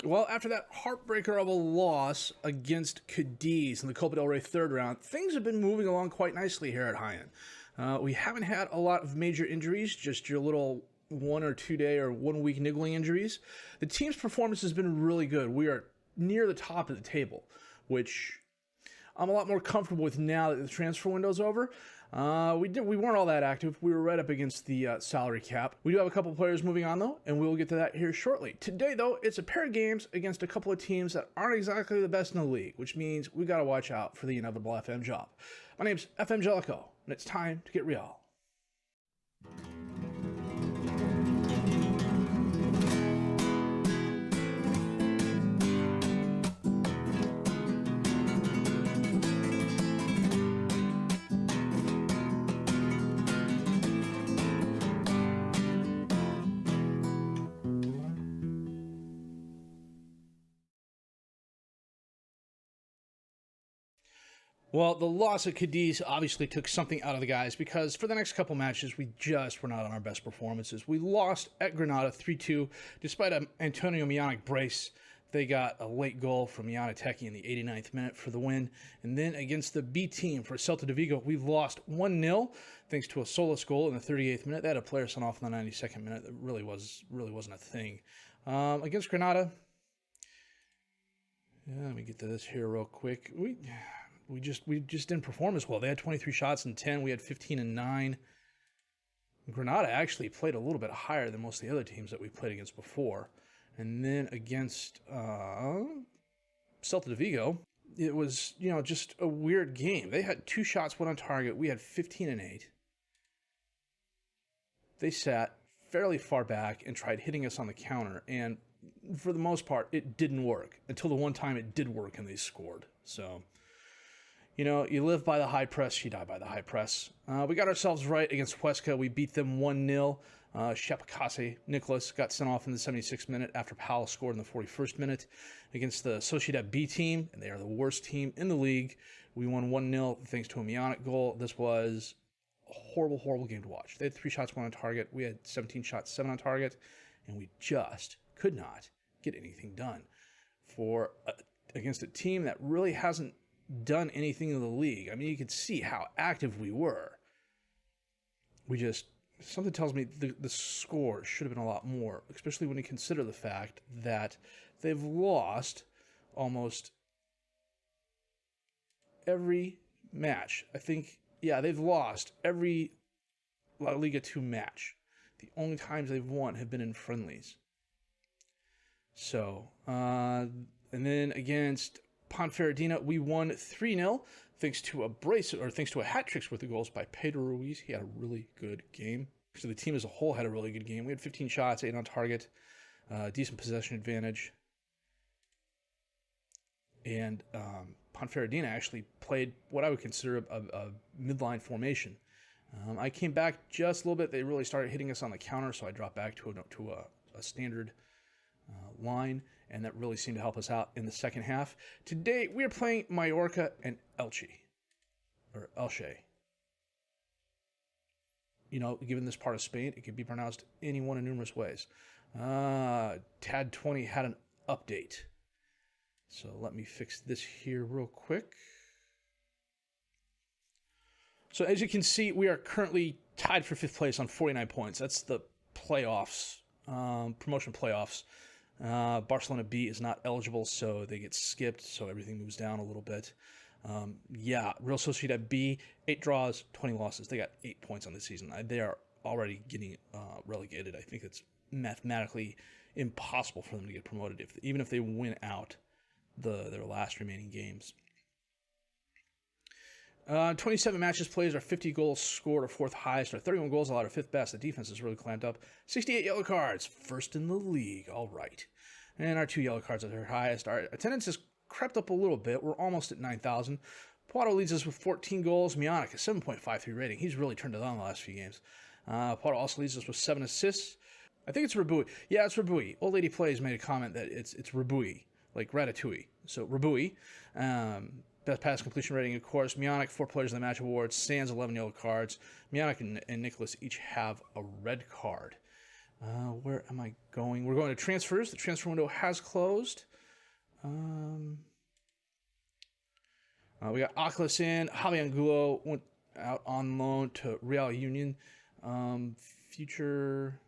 Well, after that heartbreaker of a loss against Cadiz in the Copa del Rey third round, things have been moving along quite nicely here at High-End. We haven't had a lot of major injuries, just your little 1 or 2 day or 1 week niggling injuries. The team's performance has been really good. We are near the top of the table, which I'm a lot more comfortable with now that the transfer window's over. We weren't all that active. We were right up against the salary cap. We do have a couple players moving on, though, and we'll get to that here shortly. Today, though, it's a pair of games against a couple of teams that aren't exactly the best in the league, which means we got to watch out for the inevitable FM job. My name's FM20, and it's time to get real. Well, the loss at Cadiz obviously took something out of the guys because for the next couple matches, we just were not on our best performances. We lost at Granada 3-2 despite an Antonio Mianic brace. They got a late goal from Mianiteki in the 89th minute for the win. And then against the B team for Celta de Vigo, we lost 1-0 thanks to a Solis goal in the 38th minute. They had a player sent off in the 92nd minute. That really wasn't a thing. Against Granada, let me get to this here real quick. We just didn't perform as well. They had 23 shots and 10. We had 15 and 9. Granada actually played a little bit higher than most of the other teams that we played against before. And then against Celta de Vigo, it was, just a weird game. They had 2 shots, 1 on target. We had 15 and 8. They sat fairly far back and tried hitting us on the counter. And for the most part, it didn't work until the one time it did work and they scored. So, you live by the high press, you die by the high press. We got ourselves right against Huesca. We beat them 1-0. Shepakase Nicholas got sent off in the 76th minute after Powell scored in the 41st minute against the Sociedad B team, and they are the worst team in the league. We won 1-0 thanks to a Mianic goal. This was a horrible, horrible game to watch. They had 3 shots, 1 on target. We had 17 shots, 7 on target, and we just could not get anything done against a team that really hasn't done anything in the league. I mean, you could see how active we were. Something tells me the score should have been a lot more, especially when you consider the fact that they've lost almost every match. I think, they've lost every La Liga 2 match. The only times they've won have been in friendlies. So, and then against Ponferradina, we won 3-0 thanks to a hat trick worth of goals by Pedro Ruiz. He had a really good game. So the team as a whole had a really good game. We had 15 shots, 8 on target, decent possession advantage. And Ponferradina actually played what I would consider a midline formation. I came back just a little bit. They really started hitting us on the counter, so I dropped back to a standard line, and that really seemed to help us out in the second half. Today, we are playing Mallorca and Elche. Given this part of Spain, it could be pronounced any one of numerous ways. TAD20 had an update. So let me fix this here real quick. So as you can see, we are currently tied for 5th place on 49 points. That's the playoffs, promotion playoffs. Barcelona B is not eligible, so they get skipped, so everything moves down a little bit. Real Sociedad B, 8 draws, 20 losses. They got 8 points on the season. They are already getting relegated. I think it's mathematically impossible for them to get promoted, even if they win out their last remaining games. 27 matches played, our 50 goals scored, our 4th highest, our 31 goals allowed, our 5th best. The defense is really clamped up. 68 yellow cards, 1st in the league. All right. And our 2 yellow cards are our highest. Our attendance has crept up a little bit. We're almost at 9,000. Poirot leads us with 14 goals. Mianic, a 7.53 rating. He's really turned it on the last few games. Poirot also leads us with 7 assists. I think it's Rabui. Yeah, it's Rabui. Old Lady Plays made a comment that it's Rabui, like Ratatouille. So Rabui. Best pass completion rating, of course. Mianic, 4 players in the match awards. Sands, 11 yellow cards. Mianic and Nicholas each have a red card. Where am I going? We're going to transfers. The transfer window has closed. We got Oculus in. Javi Angulo went out on loan to Real Union. Future.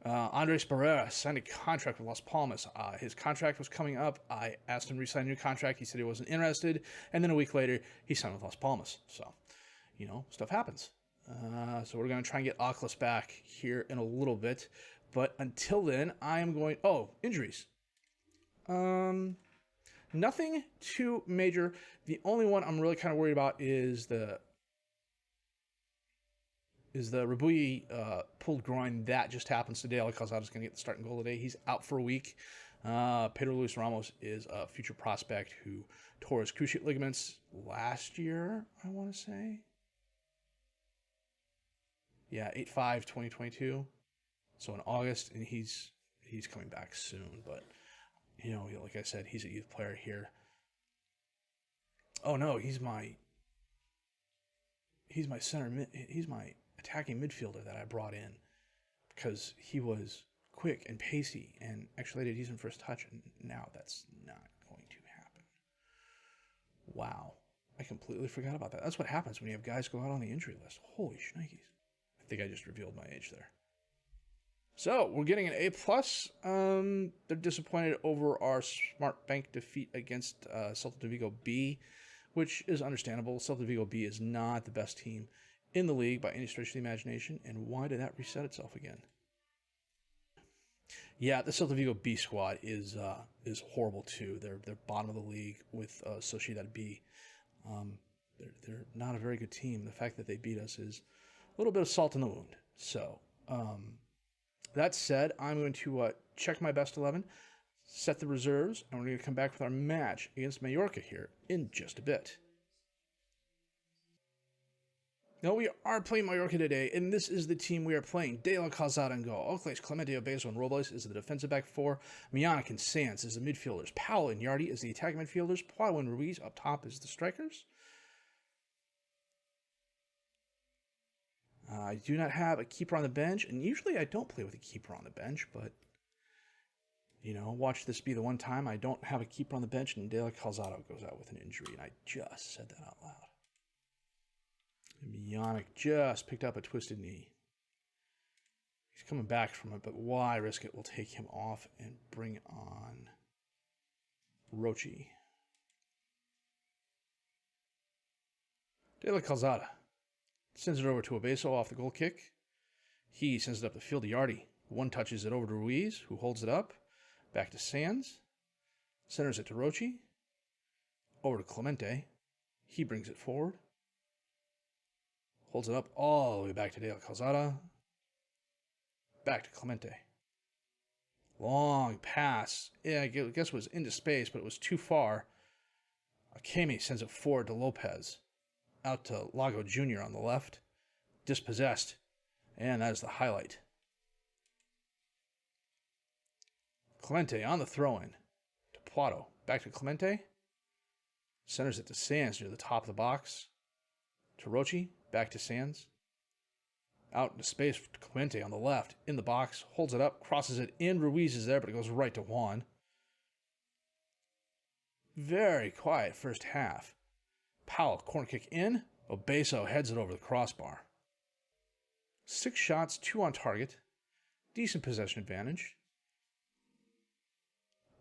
Andres Barrera signed a contract with Las Palmas. His contract was coming up. I asked him to resign a new contract. He said he wasn't interested. And then a week later, he signed with Las Palmas. So, stuff happens. So we're going to try and get Oculus back here in a little bit. But until then, I am going... Oh, injuries. Nothing too major. The only one I'm really kind of worried about is the Rabui pulled groin. That just happens today. Ala Calzada's going to get the starting goal today. He's out for a week. Pedro Luis Ramos is a future prospect who tore his cruciate ligaments last year, I want to say. Yeah, 8/5/2022. So in August, and he's coming back soon. But, like I said, he's a youth player here. Oh, no, he's my center. He's my attacking midfielder that I brought in because he was quick and pacey and actually did decent first touch, and now that's not going to happen. Wow. I completely forgot about that. That's what happens when you have guys go out on the injury list. Holy shnikes. I think I just revealed my age there. So, we're getting an A+. They're disappointed over our Smart Bank defeat against Celta de Vigo B, which is understandable. Celta de Vigo B is not the best team in the league by any stretch of the imagination. And why did that reset itself again? Yeah, the Celta de Vigo B squad is horrible too. They're bottom of the league with Sociedad B. They're not a very good team. The fact that they beat us is a little bit of salt in the wound. So, that said, I'm going to check my best 11, set the reserves, and we're going to come back with our match against Mallorca here in just a bit. Now, we are playing Mallorca today, and this is the team we are playing. De La Calzada and goal. Oclays, Clemente, Obeso, and Robles is the defensive back four. Mianic and Sanz is the midfielders. Powell and Yardi is the attacking midfielders. Poirot and Ruiz up top is the strikers. I do not have a keeper on the bench, and usually I don't play with a keeper on the bench, but, watch this be the one time I don't have a keeper on the bench and De La Calzada goes out with an injury, and I just said that out loud. And Mianic just picked up a twisted knee. He's coming back from it, but why risk it? We'll take him off and bring on Rochi. De La Calzada sends it over to Obeso off the goal kick. He sends it up the field to Yardi. One touches it over to Ruiz, who holds it up. Back to Sanz. Centers it to Rochi. Over to Clemente. He brings it forward. Holds it up all the way back to De La Calzada. Back to Clemente. Long pass. Yeah, I guess it was into space, but it was too far. Akemi sends it forward to Lopez. Out to Lago Jr. on the left. Dispossessed. And that is the highlight. Clemente on the throw-in. To Plato. Back to Clemente. Centers it to Sanz near the top of the box. To Rochi. Back to Sanz. Out into space to Clemente on the left. In the box. Holds it up. Crosses it in. Ruiz is there, but it goes right to Juan. Very quiet first half. Powell, corner kick in. Obeso heads it over the crossbar. 6 shots, 2 on target. Decent possession advantage.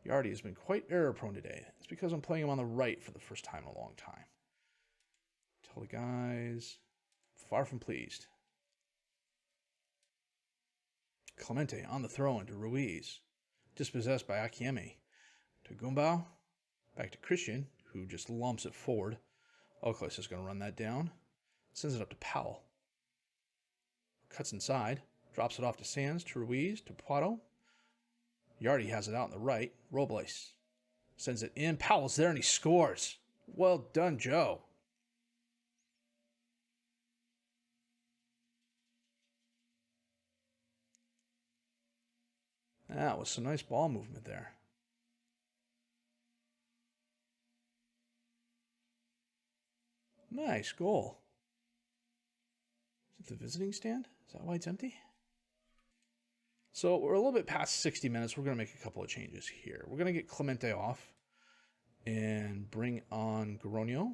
Yardi has been quite error-prone today. It's because I'm playing him on the right for the first time in a long time. Tell the guys, far from pleased. Clemente on the throw-in to Ruiz. Dispossessed by Akiemi. To Gumbau. Back to Christian, who just lumps it forward. Oclays is going to run that down. Sends it up to Powell. Cuts inside. Drops it off to Sanz, to Ruiz, to Plato. Yardi has it out on the right. Robles sends it in. Powell's there and he scores. Well done, Joe. That was some nice ball movement there. Nice goal. the visiting stand? Is that why it's empty? So we're a little bit past 60 minutes. We're going to make a couple of changes here. We're going to get Clemente off and bring on Goronio.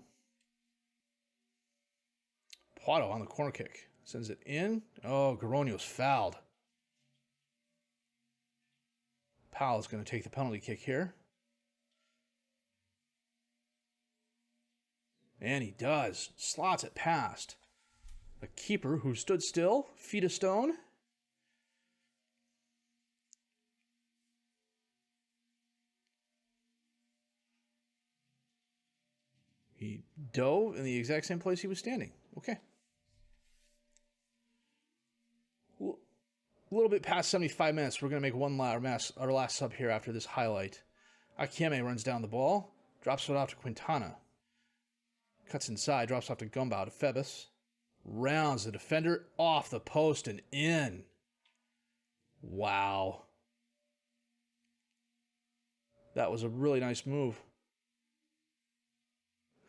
Poitot on the corner kick. Sends it in. Oh, Goronio's fouled. Powell is going to take the penalty kick here. And he does. Slots it past a keeper who stood still, feet of stone. He dove in the exact same place he was standing. Okay. A little bit past 75 minutes. We're going to make our last sub here after this highlight. Akieme runs down the ball, drops it off to Quintana. Cuts inside, drops off to Gumbau to Phoebus. Rounds the defender off the post and in. Wow. That was a really nice move.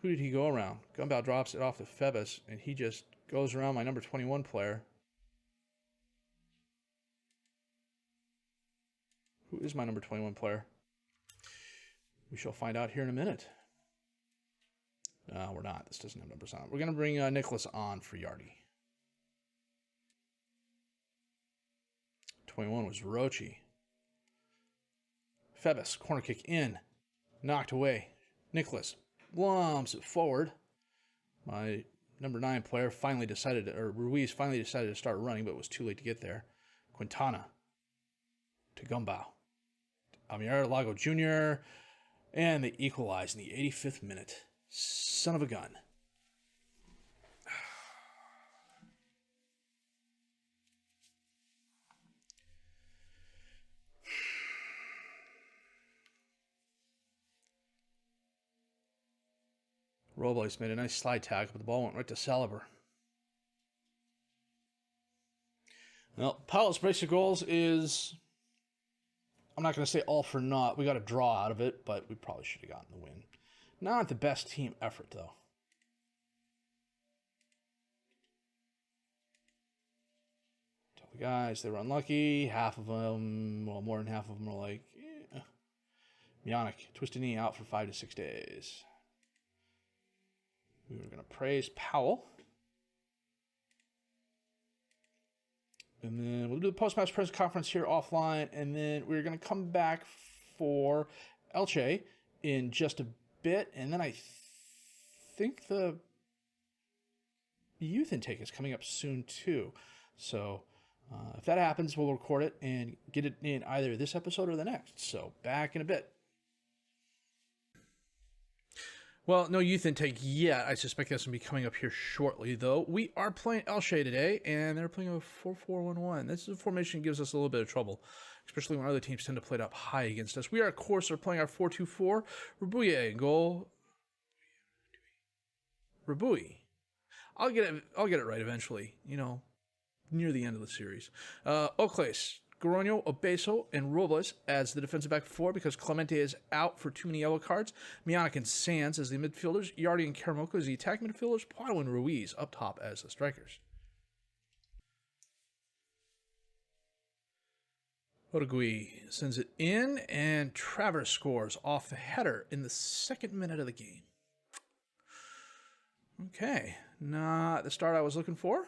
Who did he go around? Gumbau drops it off to Phoebus, and he just goes around my number 21 player. Who is my number 21 player? We shall find out here in a minute. No, we're not. This doesn't have numbers on it. We're going to bring Nicholas on for Yardy. 21 was Rochi. Phoebus, corner kick in. Knocked away. Nicholas lumps it forward. My number 9 player finally decided, or Ruiz finally decided to start running, but it was too late to get there. Quintana to Gumbau. Amier Lago Jr. And they equalize in the 85th minute. Son of a gun. Robles made a nice slide tackle, but the ball went right to Saliber. Well, Powell's brace of goals is, I'm not going to say all for naught. We got a draw out of it, but we probably should have gotten the win. Not the best team effort, though. Tell the guys they were unlucky. Half of them, well, more than half of them were like, eh. Mionic, twisted knee out for 5 to 6 days. We were going to praise Powell. And then we'll do the post-match press conference here offline. And then we're going to come back for Elche in just a bit. And then I think the youth intake is coming up soon too. So if that happens, we'll record it and get it in either this episode or the next. So back in a bit. Well, no youth intake yet. I suspect that's going to be coming up here shortly, though. We are playing Elche today, and they're playing a 4-4-1-1. This is a formation that gives us a little bit of trouble, especially when other teams tend to play it up high against us. We are, of course, playing our 4-2-4. Rabouille in goal. Rabouille. I'll get it right eventually, you know, near the end of the series. Ocles, Goronio, Obeso, and Robles as the defensive back 4 because Clemente is out for too many yellow cards. Mionic and Sands as the midfielders. Yardi and Karamoko as the attacking midfielders. Poitot and Ruiz up top as the strikers. Otegui sends it in, and Travers scores off the header in the 2nd minute of the game. Okay, not the start I was looking for.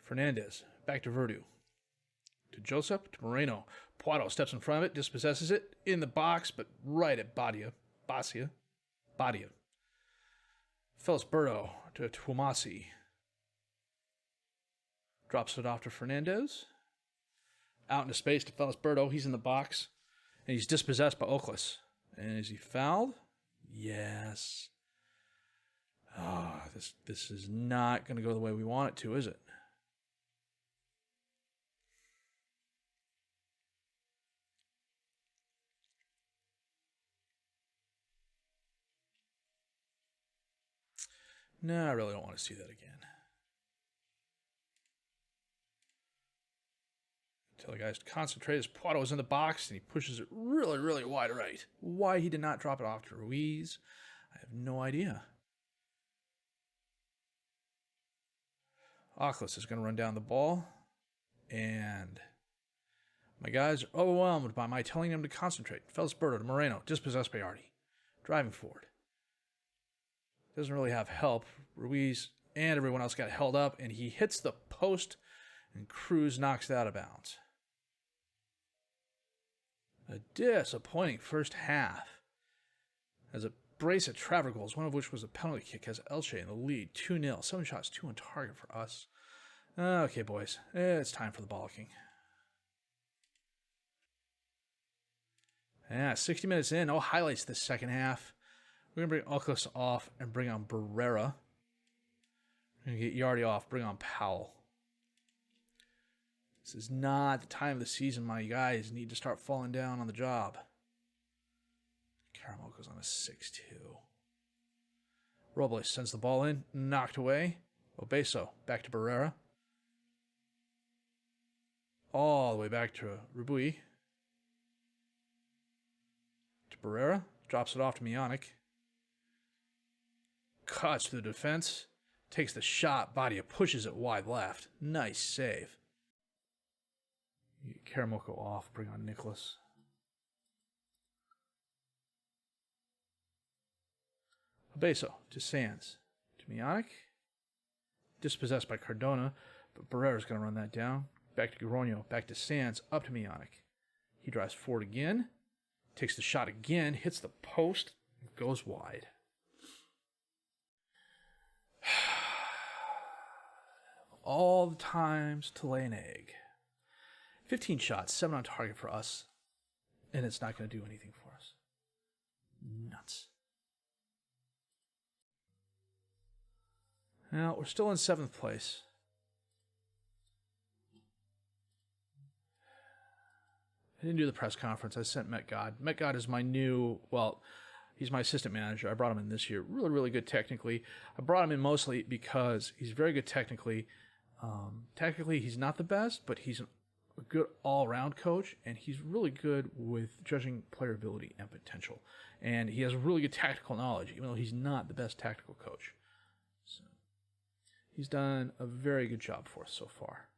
Fernandez, back to Verdu. To Joseph, to Moreno. Poitot steps in front of it, dispossesses it, in the box, but right at Badia. Felisberto to Tuamasi. Drops it off to Fernandez. Out into space to Felisberto. He's in the box, and he's dispossessed by Ocles. And is he fouled? Yes. Oh, this is not going to go the way we want it to, is it? No, I really don't want to see that again. Tell the guys to concentrate as Poitot is in the box, and he pushes it really, really wide right. Why he did not drop it off to Ruiz, I have no idea. Oculus is going to run down the ball, and my guys are overwhelmed by my telling them to concentrate. Felisberto to Moreno, dispossessed by Artie. Driving forward. Doesn't really have help. Ruiz and everyone else got held up, and he hits the post, and Cruz knocks it out of bounds. A disappointing first half. As a brace of Traver goals, one of which was a penalty kick, has Elche in the lead, 2-0. 7 shots, 2 on target for us. Okay, boys, it's time for the bollocking. Yeah, 60 minutes in, no highlights this second half. We're going to bring Oculus off and bring on Barrera. We're going to get Yardy off, bring on Powell. This is not the time of the season my guys need to start falling down on the job. Caramel goes on a 6-2. Robles sends the ball in, knocked away. Obeso back to Barrera. All the way back to Rubui. To Barrera. Drops it off to Mionic. Cuts through the defense. Takes the shot. Badia pushes it wide left. Nice save. Karamoko off. Bring on Nicholas. Obeso to Sands. To Mionic. Dispossessed by Cardona. But Barrera's going to run that down. Back to Guronio. Back to Sands. Up to Mionic. He drives forward again. Takes the shot again. Hits the post. Goes wide. All the times to lay an egg. 15 shots, 7 on target for us. And it's not going to do anything for us. Nuts. Now, we're still in 7th place. I didn't do the press conference. I sent Met God. Met God is my new, well, he's my assistant manager. I brought him in this year. Really, really good technically. I brought him in mostly because he's very good technically. Technically, he's not the best, but he's a good all-around coach, and he's really good with judging player ability and potential. And he has really good tactical knowledge, even though he's not the best tactical coach. So he's done a very good job for us so far.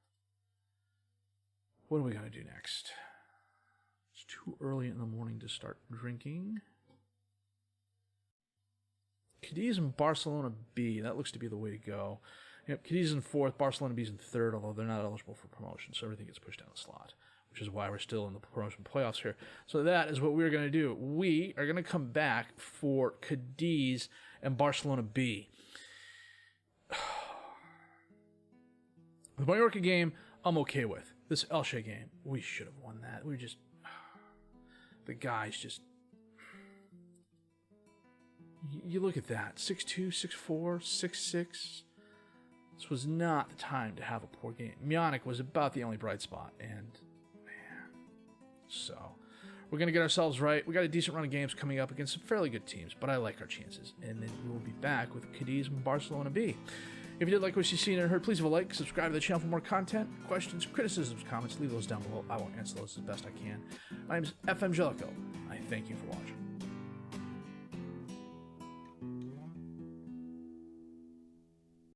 What are we going to do next? It's too early in the morning to start drinking. Cadiz and Barcelona B. That looks to be the way to go. Yep, Cadiz in 4th, Barcelona B's in 3rd, although they're not eligible for promotion, so everything gets pushed down the slot, which is why we're still in the promotion playoffs here. So that is what we're going to do. We are going to come back for Cadiz and Barcelona B. The Mallorca game, I'm okay with. This Elche game, we should have won that. We just... The guys just... You look at that. 6'2", 6'4", 6'6". This was not the time to have a poor game. Mionic was about the only bright spot, and man. So, we're going to get ourselves right. We got a decent run of games coming up against some fairly good teams, but I like our chances. And then we will be back with Cadiz and Barcelona B. If you did like what you seen and heard, please leave a like, subscribe to the channel for more content, questions, criticisms, comments, leave those down below. I will answer those as best I can. My name is FM20. I thank you for watching.